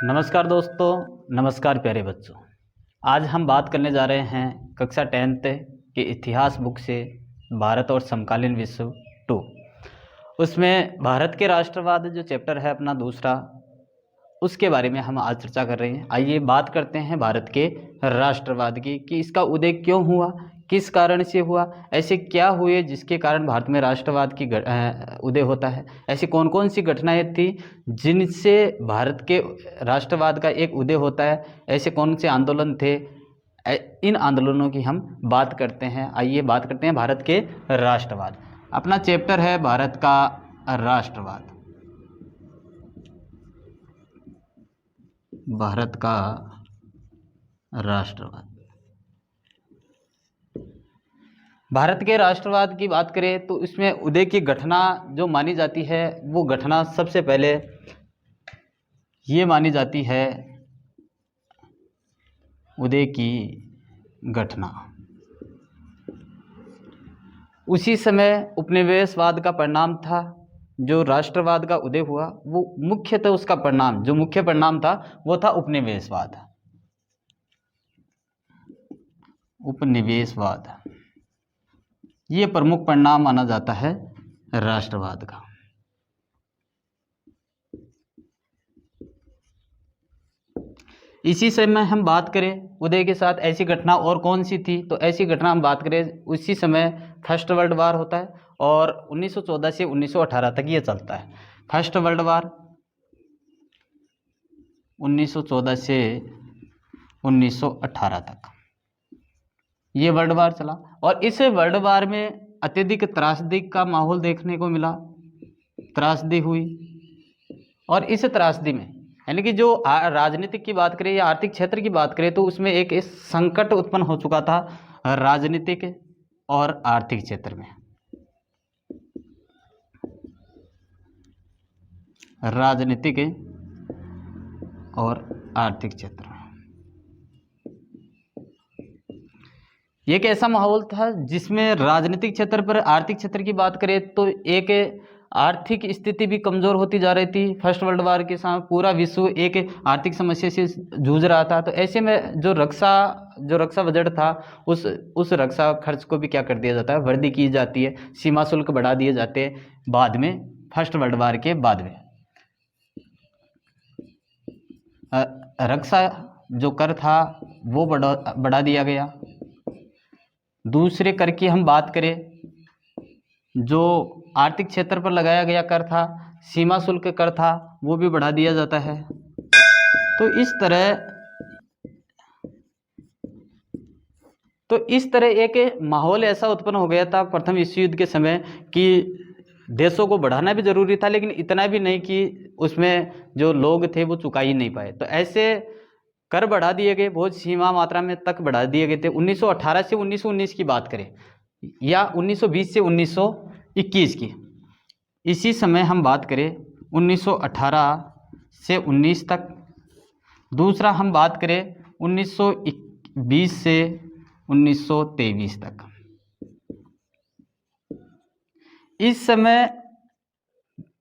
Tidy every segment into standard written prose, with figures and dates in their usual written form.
नमस्कार दोस्तों, नमस्कार प्यारे बच्चों। आज हम बात करने जा रहे हैं कक्षा 10th के इतिहास बुक से भारत और समकालीन विश्व 2। उसमें भारत के राष्ट्रवाद जो चैप्टर है अपना दूसरा, उसके बारे में हम आज चर्चा कर रहे हैं। आइए बात करते हैं भारत के राष्ट्रवाद की कि इसका उदय क्यों हुआ, किस कारण से हुआ, ऐसे क्या हुए जिसके कारण भारत में राष्ट्रवाद की उदय होता है। ऐसी कौन कौन सी घटनाएं थी जिनसे भारत के राष्ट्रवाद का एक उदय होता है, ऐसे कौन से आंदोलन थे, इन आंदोलनों की हम बात करते हैं। आइए बात करते हैं भारत के राष्ट्रवाद। अपना चैप्टर है भारत का राष्ट्रवाद। भारत का राष्ट्रवाद। भारत के राष्ट्रवाद की बात करें तो इसमें उदय की घटना जो मानी जाती है, वो घटना सबसे पहले ये मानी जाती है उदय की घटना। उसी समय उपनिवेशवाद का परिणाम था। जो राष्ट्रवाद का उदय हुआ वो मुख्यतः उसका परिणाम, जो मुख्य परिणाम था वो था उपनिवेशवाद। उपनिवेशवाद ये प्रमुख परिणाम माना जाता है राष्ट्रवाद का। इसी समय हम बात करें उदय के साथ ऐसी घटना और कौन सी थी, तो ऐसी घटना हम बात करें उसी समय फर्स्ट वर्ल्ड वार होता है और 1914 से 1918 तक ये चलता है। फर्स्ट वर्ल्ड वार 1914 से 1918 तक ये वर्ल्ड वार चला और इस वर्ल्ड वार में अत्यधिक त्रासदी का माहौल देखने को मिला। त्रासदी हुई और इस त्रासदी में यानी कि जो राजनीतिक की बात करें या आर्थिक क्षेत्र की बात करें तो उसमें एक संकट उत्पन्न हो चुका था राजनीतिक और आर्थिक क्षेत्र में। राजनीतिक और आर्थिक क्षेत्र में एक ऐसा माहौल था जिसमें राजनीतिक क्षेत्र पर, आर्थिक क्षेत्र की बात करें तो एक आर्थिक स्थिति भी कमज़ोर होती जा रही थी। फर्स्ट वर्ल्ड वार के साथ पूरा विश्व एक आर्थिक समस्या से जूझ रहा था। तो ऐसे में जो रक्षा बजट था उस रक्षा खर्च को भी क्या कर दिया जाता है, वृद्धि की जाती है, सीमा शुल्क बढ़ा दिए जाते हैं बाद में, फर्स्ट वर्ल्ड वार के बाद में। रक्षा जो कर था वो बढ़ा दिया गया। दूसरे कर की हम बात करें, जो आर्थिक क्षेत्र पर लगाया गया कर था, सीमा शुल्क कर था, वो भी बढ़ा दिया जाता है। तो इस तरह एक माहौल ऐसा उत्पन्न हो गया था प्रथम विश्व युद्ध के समय कि देशों को बढ़ाना भी जरूरी था, लेकिन इतना भी नहीं कि उसमें जो लोग थे वो चुका ही नहीं पाए। तो ऐसे कर बढ़ा दिए गए, बहुत सीमा मात्रा में तक बढ़ा दिए गए थे। 1918 से 1919 की बात करें या 1920 से 1921 की, इसी समय हम बात करें 1918 से 19 तक। दूसरा हम बात करें 1920 से 1923 तक। इस समय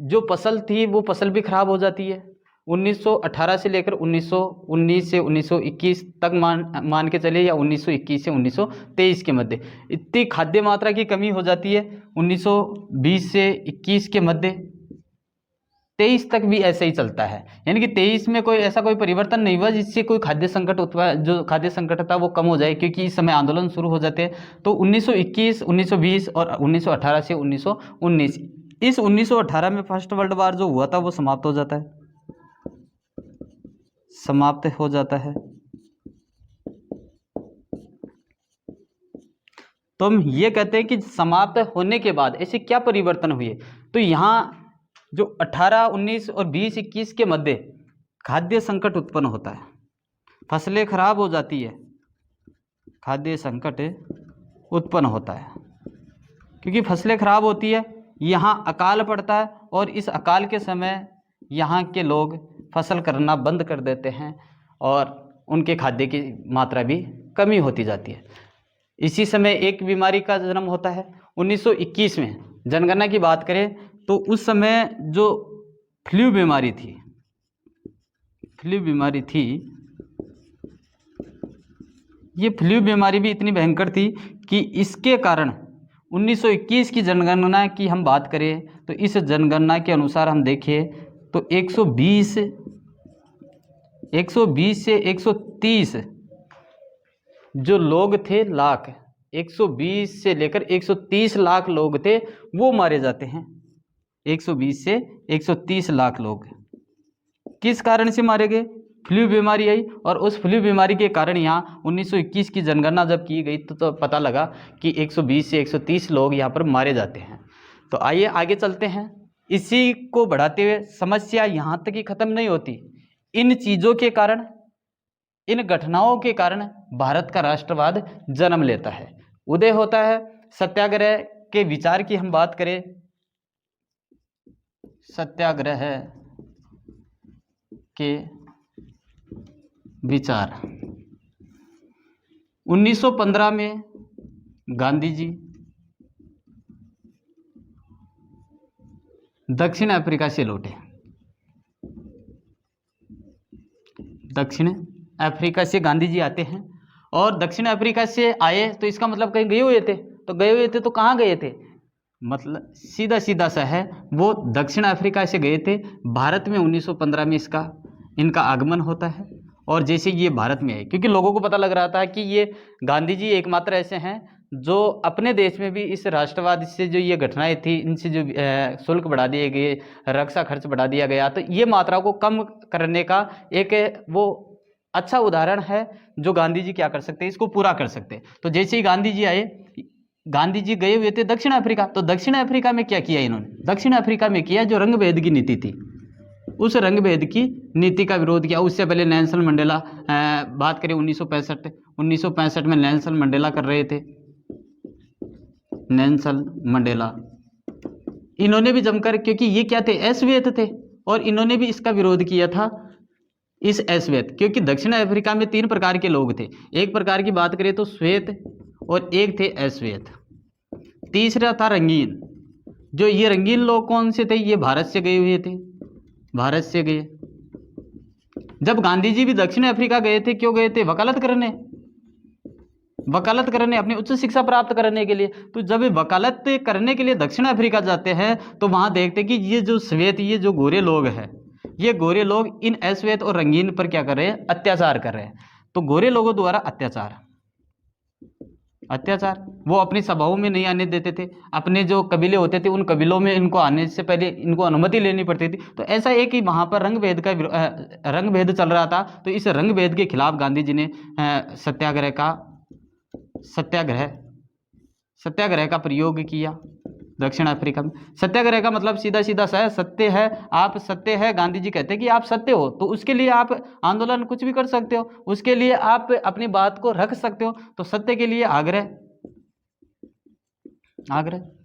जो फसल थी वो फसल भी खराब हो जाती है। 1918 से लेकर 1919 से 1921 तक मान के चले, या 1921 से 1923 के मध्य इतनी खाद्य मात्रा की कमी हो जाती है। 1920 से 21 के मध्य 23 तक भी ऐसे ही चलता है, यानी कि 23 में कोई परिवर्तन नहीं हुआ जिससे कोई खाद्य संकट था वो कम हो जाए, क्योंकि इस समय आंदोलन शुरू हो जाते हैं। तो 1921, 1920 और 1918 से 1919, इस 1918 में फर्स्ट वर्ल्ड वार जो हुआ था वो समाप्त हो जाता है। तो हम ये कहते हैं कि समाप्त होने के बाद ऐसे क्या परिवर्तन हुए। तो यहाँ जो 18, 19 और 20, 21 के मध्य खाद्य संकट उत्पन्न होता है, फसलें खराब हो जाती है, खाद्य संकट उत्पन्न होता है क्योंकि फसलें खराब होती है, यहाँ अकाल पड़ता है और इस अकाल के समय यहाँ के लोग फसल करना बंद कर देते हैं और उनके खाद्य की मात्रा भी कमी होती जाती है। इसी समय एक बीमारी का जन्म होता है 1921 में। जनगणना की बात करें तो उस समय जो फ्लू बीमारी थी, फ्लू बीमारी थी, ये फ्लू बीमारी भी इतनी भयंकर थी कि इसके कारण 1921 की जनगणना की हम बात करें तो इस जनगणना के अनुसार हम देखें तो 120 से 130 जो लोग थे लाख, 120 से लेकर 130 लाख लोग थे वो मारे जाते हैं। 120 से 130 लाख लोग किस कारण से मारे गए? फ्लू बीमारी आई, और उस फ्लू बीमारी के कारण यहाँ 1921 की जनगणना जब की गई तो पता लगा कि 120 से 130 लोग यहाँ पर मारे जाते हैं। तो आइए आगे चलते हैं। इसी को बढ़ाते हुए समस्या यहाँ तक ही खत्म नहीं होती। इन चीज़ों के कारण, इन घटनाओं के कारण भारत का राष्ट्रवाद जन्म लेता है, उदय होता है। सत्याग्रह के विचार की हम बात करें, सत्याग्रह के विचार 1915 में गांधी जी दक्षिण अफ्रीका से लौटे। दक्षिण अफ्रीका से गांधी जी आते हैं, और दक्षिण अफ्रीका से आए तो इसका मतलब कहीं गए हुए थे। तो गए हुए थे तो कहाँ गए थे? मतलब सीधा सीधा सा है, वो दक्षिण अफ्रीका से गए थे। भारत में 1915 में इनका आगमन होता है, और जैसे ये भारत में आए, क्योंकि लोगों को पता लग रहा था कि ये गांधी जी एकमात्र ऐसे हैं जो अपने देश में भी इस राष्ट्रवाद से जो ये घटनाएं थी, इनसे जो शुल्क बढ़ा दिए गए, रक्षा खर्च बढ़ा दिया गया, तो ये मात्रा को कम करने का एक वो अच्छा उदाहरण है जो गांधी जी क्या कर सकते हैं, इसको पूरा कर सकते हैं। तो जैसे ही गांधी जी आए, गांधी जी गए हुए थे दक्षिण अफ्रीका, तो दक्षिण अफ्रीका में क्या किया इन्होंने? दक्षिण अफ्रीका में किया जो रंग भेद की नीति थी, उस रंग भेद की नीति का विरोध किया। उससे पहले नेल्सन मंडेला, बात करें 1965 में नेल्सन मंडेला कर रहे थे। नेल्सन मंडेला इन्होंने भी जमकर, क्योंकि ये क्या थे? अश्वेत थे, और इन्होंने भी इसका विरोध किया था, इस अश्वेत। क्योंकि दक्षिण अफ्रीका में 3 प्रकार के लोग थे। एक प्रकार की बात करें तो श्वेत, और एक थे अश्वेत, तीसरा था रंगीन। जो ये रंगीन लोग कौन से थे? ये भारत से गए हुए थे, भारत से गए। जब गांधी जी भी दक्षिण अफ्रीका गए थे, क्यों गए थे? वकालत करने, अपनी उच्च शिक्षा प्राप्त करने के लिए। तो जब वकालत करने के लिए दक्षिण अफ्रीका जाते हैं तो वहां देखते कि ये जो श्वेत, ये जो गोरे लोग हैं, ये गोरे लोग इन अश्वेत और रंगीन पर क्या कर रहे हैं? अत्याचार कर रहे हैं। तो गोरे लोगों द्वारा अत्याचार, वो अपनी सभाओं में नहीं आने देते थे। अपने जो कबीले होते थे उन कबीलों में इनको आने से पहले इनको अनुमति लेनी पड़ती थी। तो ऐसा एक ही वहाँ पर रंग भेद चल रहा था। तो इस रंग भेद के खिलाफ गांधी जी ने सत्याग्रह का प्रयोग किया दक्षिण अफ्रीका में। सत्याग्रह का मतलब सीधा सीधा सा है, सत्य है, आप सत्य है। गांधी जी कहते हैं कि आप सत्य हो, तो उसके लिए आप आंदोलन कुछ भी कर सकते हो, उसके लिए आप अपनी बात को रख सकते हो। तो सत्य के लिए आग्रह,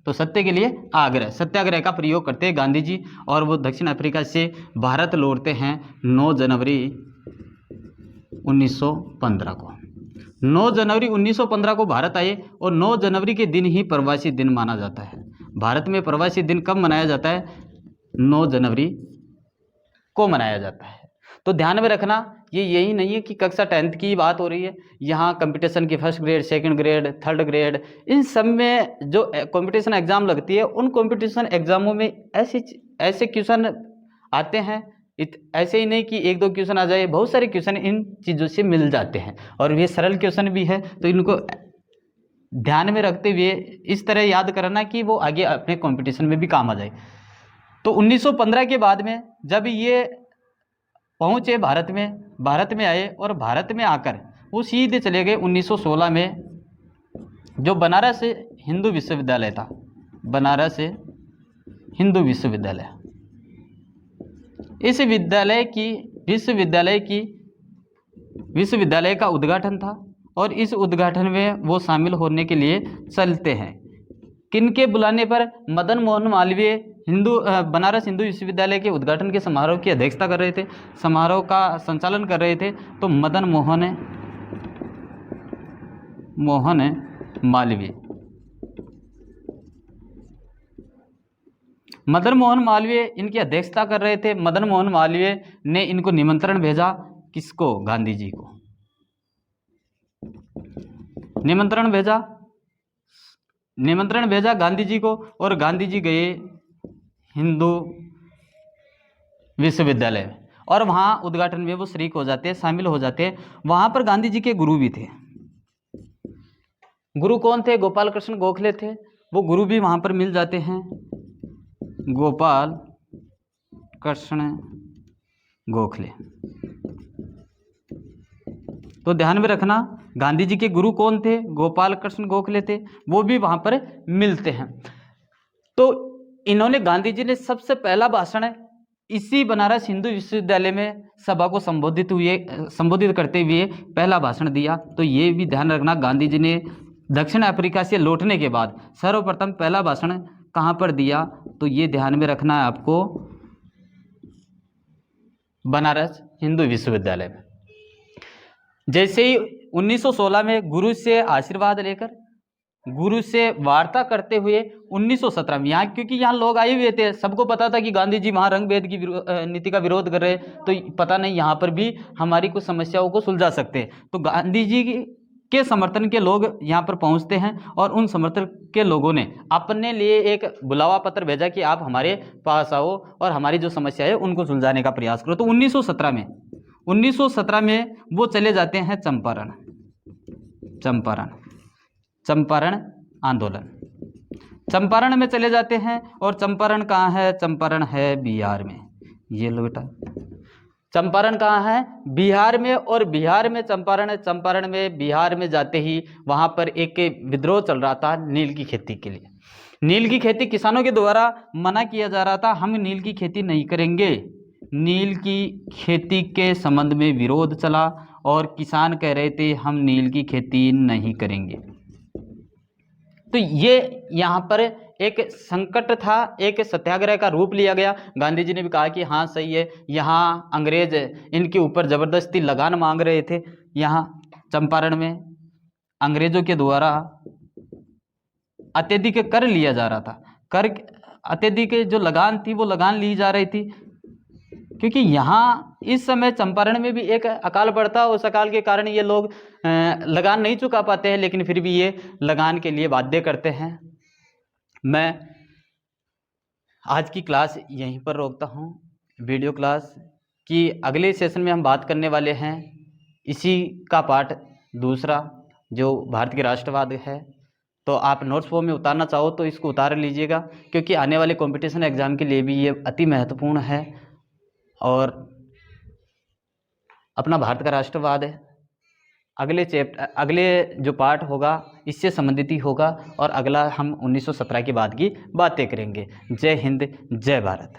तो सत्य के लिए आग्रह, सत्याग्रह का प्रयोग करते हैं गांधी जी। और वो दक्षिण अफ्रीका से भारत लौटते हैं 9 जनवरी 1915 को। 9 जनवरी 1915 को भारत आए, और 9 जनवरी के दिन ही प्रवासी दिन माना जाता है। भारत में प्रवासी दिन कब मनाया जाता है? 9 जनवरी को मनाया जाता है। तो ध्यान में रखना, ये यही नहीं है कि कक्षा 10th की बात हो रही है। यहाँ कंपटीशन की 1st grade, 2nd grade, 3rd grade, इन सब में जो कंपटीशन एग्जाम लगती है, उन कंपटीशन एग्जामों में ऐसे क्वेश्चन आते हैं। ऐसे ही नहीं कि 1-2 क्वेश्चन आ जाए, बहुत सारे क्वेश्चन इन चीज़ों से मिल जाते हैं, और ये सरल क्वेश्चन भी है। तो इनको ध्यान में रखते हुए इस तरह याद करना कि वो आगे अपने कंपटीशन में भी काम आ जाए। तो 1915 के बाद में जब ये पहुँचे भारत में आए, और भारत में आकर वो सीधे चले गए 1916 में जो बनारस हिंदू विश्वविद्यालय था, बनारस हिंदू विश्वविद्यालय। इस विश्वविद्यालय का उद्घाटन था, और इस उद्घाटन में वो शामिल होने के लिए चलते हैं। किनके बुलाने पर? मदन मोहन मालवीय बनारस हिंदू विश्वविद्यालय के उद्घाटन के समारोह की अध्यक्षता कर रहे थे, समारोह का संचालन कर रहे थे। तो मदन मोहन मालवीय मदन मोहन मालवीय इनकी अध्यक्षता कर रहे थे। मदन मोहन मालवीय ने इनको निमंत्रण भेजा, किसको? गांधी जी को निमंत्रण भेजा गांधी जी को, और गांधी जी गए हिंदू विश्वविद्यालय में, और वहाँ उद्घाटन में वो शरीक हो जाते हैं, शामिल हो जाते हैं। वहाँ पर गांधी जी के गुरु भी थे। गुरु कौन थे? गोपाल कृष्ण गोखले थे। वो गुरु भी वहाँ पर मिल जाते हैं, गोपाल कृष्ण गोखले। तो ध्यान में रखना, गांधी जी के गुरु कौन थे? गोपाल कृष्ण गोखले थे। वो भी वहाँ पर मिलते हैं। तो इन्होंने, गांधी जी ने सबसे पहला भाषण इसी बनारस हिंदू विश्वविद्यालय में सभा को संबोधित करते हुए पहला भाषण दिया। तो ये भी ध्यान रखना, गांधी जी ने दक्षिण अफ्रीका से लौटने के बाद सर्वप्रथम पहला भाषण कहाँ पर दिया? तो ये ध्यान में रखना है आपको, बनारस हिंदू विश्वविद्यालय में। जैसे ही 1916 में गुरु से आशीर्वाद लेकर, गुरु से वार्ता करते हुए 1917 में, यहाँ क्योंकि यहाँ लोग आए हुए थे, सबको पता था कि गांधी जी वहाँ रंग भेद की नीति का विरोध कर रहे, तो पता नहीं यहाँ पर भी हमारी कुछ समस्याओं को सुलझा सकते हैं। तो गांधी जी के समर्थन के लोग यहाँ पर पहुँचते हैं, और उन समर्थन के लोगों ने अपने लिए एक बुलावा पत्र भेजा कि आप हमारे पास आओ और हमारी जो समस्या है उनको सुलझाने का प्रयास करो। तो 1917 में वो चले जाते हैं चंपारण आंदोलन। चंपारण में चले जाते हैं, और चंपारण कहाँ है? चंपारण है बिहार में। ये लो बेटा, चंपारण कहाँ है? बिहार में। और बिहार में चंपारण में बिहार में जाते ही वहाँ पर एक विद्रोह चल रहा था नील की खेती के लिए। नील की खेती किसानों के द्वारा मना किया जा रहा था, हम नील की खेती नहीं करेंगे। नील की खेती के संबंध में विरोध चला, और किसान कह रहे थे हम नील की खेती नहीं करेंगे। तो ये यहाँ पर एक संकट था, एक सत्याग्रह का रूप लिया गया। गांधी जी ने भी कहा कि हाँ सही है, यहाँ अंग्रेज इनके ऊपर ज़बरदस्ती लगान मांग रहे थे। यहाँ चंपारण में अंग्रेजों के द्वारा अत्यधिक कर लिया जा रहा था। कर अत्यधिक जो लगान थी वो लगान ली जा रही थी, क्योंकि यहाँ इस समय चंपारण में भी एक अकाल पड़ता, उस अकाल के कारण ये लोग लगान नहीं चुका पाते हैं, लेकिन फिर भी ये लगान के लिए बाध्य करते हैं। मैं आज की क्लास यहीं पर रोकता हूँ, वीडियो क्लास की अगले सेशन में हम बात करने वाले हैं इसी का पार्ट दूसरा, जो भारत के राष्ट्रवाद है। तो आप नोट्स फॉर्म में उतारना चाहो तो इसको उतार लीजिएगा, क्योंकि आने वाले कंपटीशन एग्ज़ाम के लिए भी ये अति महत्वपूर्ण है। और अपना भारत का राष्ट्रवाद है, अगले जो पार्ट होगा इससे संबंधित ही होगा, और अगला हम 1917 के बाद की बातें करेंगे। जय हिंद, जय भारत।